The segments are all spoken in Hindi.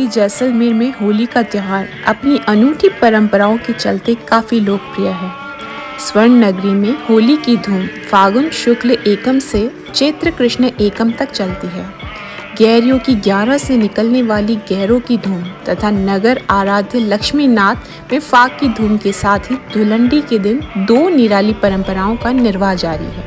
जैसलमेर में होली का त्यौहार अपनी अनूठी परंपराओं के चलते काफ़ी लोकप्रिय है। स्वर्ण नगरी में होली की धूम फागुन शुक्ल एकम से चैत्र कृष्ण एकम तक चलती है। गैरियों की 11 से निकलने वाली गैरों की धूम तथा नगर आराध्य लक्ष्मीनाथ में फाग की धूम के साथ ही धुलंडी के दिन दो निराली परंपराओं का निर्वाह जारी है।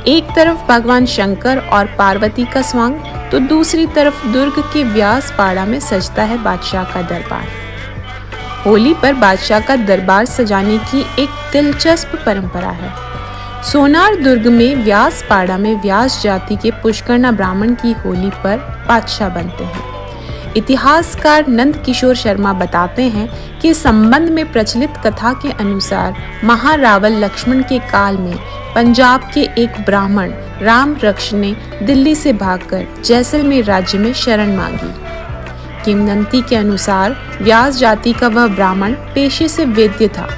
एक तरफ भगवान शंकर और पार्वती का स्वांग तो दूसरी तरफ दुर्ग के व्यासपाड़ा में सजता है बादशाह का दरबार। होली पर बादशाह का दरबार सजाने की एक दिलचस्प परंपरा है। सोनार दुर्ग में व्यासपाड़ा में व्यास जाति के पुष्करना ब्राह्मण की होली पर बादशाह बनते हैं। इतिहासकार नंद किशोर शर्मा बताते हैं कि संबंध में प्रचलित कथा के अनुसार महारावल लक्ष्मण के काल में पंजाब के एक ब्राह्मण राम रक्ष ने दिल्ली से भागकर जैसलमेर राज्य में शरण मांगी। किंवदंती के अनुसार व्यास जाति का वह ब्राह्मण पेशे से वैद्य था।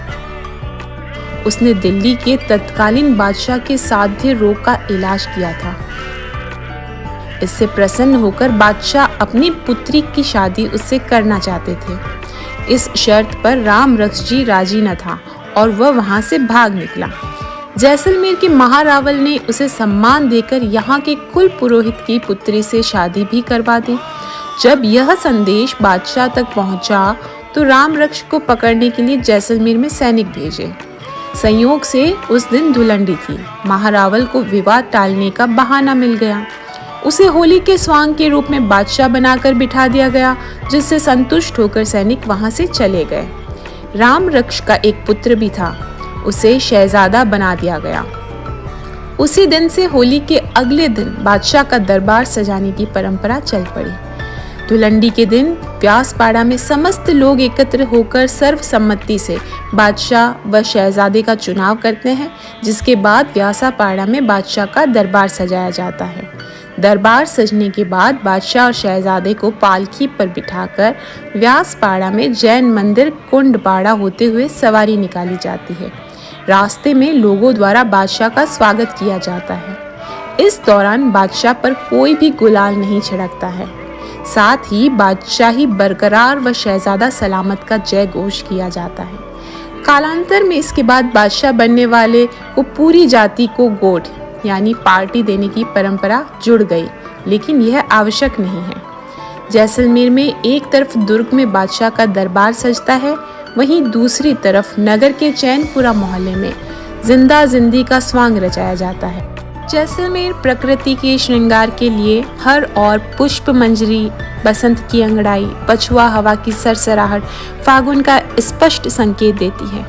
उसने दिल्ली के तत्कालीन बादशाह के साध्य रोग का इलाज किया था। इससे प्रसन्न होकर बादशाह अपनी पुत्री की शादी उससे करना चाहते थे। इस शर्त पर राम रक्ष जी राजी न था और वह वहां से भाग निकला। जैसलमेर के महारावल ने उसे सम्मान देकर यहाँ के कुल पुरोहित की पुत्री से शादी भी करवा दी। जब यह संदेश बादशाह तक पहुंचा तो राम रक्ष को पकड़ने के लिए जैसलमेर में सैनिक भेजे। संयोग से उस दिन धुलंडी थी। महारावल को विवाद टालने का बहाना मिल गया। उसे होली के स्वांग के रूप में बादशाह बनाकर बिठा दिया गया, जिससे संतुष्ट होकर सैनिक वहां से चले गए। राम रक्ष का एक पुत्र भी था, उसे शहजादा बना दिया गया। उसी दिन से होली के अगले दिन बादशाह का दरबार सजाने की परंपरा चल पड़ी। धुलंडी के दिन व्यासपाड़ा में समस्त लोग एकत्र होकर सर्वसम्मति से बादशाह व शहजादे का चुनाव करते हैं, जिसके बाद व्यासापाड़ा में बादशाह का दरबार सजाया जाता है। दरबार सजने के बाद बादशाह और शहजादे को पालकी पर बिठाकर व्यासपाड़ा में जैन मंदिर कुंडपाड़ा होते हुए सवारी निकाली जाती है। रास्ते में लोगों द्वारा बादशाह का स्वागत किया जाता है। इस दौरान बादशाह पर कोई भी गुलाल नहीं छिड़कता है। साथ ही बादशाही बरकरार व शहजादा सलामत का जय घोष किया जाता है। कालांतर में इसके बाद बादशाह बनने वाले को पूरी जाति को गोठ यानी पार्टी देने की परंपरा जुड़ गई, लेकिन यह आवश्यक नहीं है। जैसलमेर में एक तरफ दुर्ग में बादशाह का दरबार सजता है, वहीं दूसरी तरफ नगर के चैनपुरा मोहल्ले में जिंदा जिंदी का स्वांग रचाया जाता है। जैसलमेर प्रकृति के श्रृंगार के लिए हर और पुष्प मंजरी, बसंत की अंगड़ाई, पछुआ हवा की सरसराहट फागुन का स्पष्ट संकेत देती है।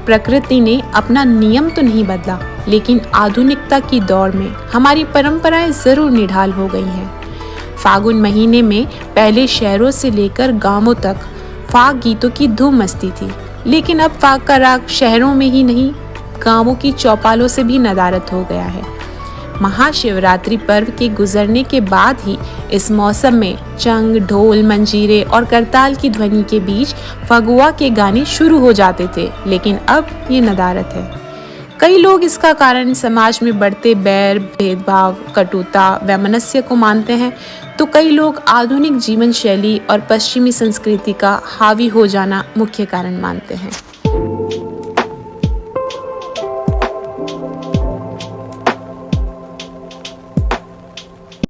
प्रकृति ने अपना नियम तो नहीं बदला, लेकिन आधुनिकता की दौड़ में हमारी परंपराएं जरूर निढाल हो गई हैं। फागुन महीने में पहले शहरों से लेकर गांवों तक फाग गीतों की धूम मस्ती थी, लेकिन अब फाग का राग शहरों में ही नहीं, गांवों की चौपालों से भी नदारद हो गया है। महाशिवरात्रि पर्व के गुजरने के बाद ही इस मौसम में चंग, ढोल, मंजीरे और करताल की ध्वनि के बीच फगुआ के गाने शुरू हो जाते थे, लेकिन अब ये नदारत है। कई लोग इसका कारण समाज में बढ़ते बैर, भेदभाव, कटुता, वैमनस्य को मानते हैं, तो कई लोग आधुनिक जीवन शैली और पश्चिमी संस्कृति का हावी हो जाना मुख्य कारण मानते हैं।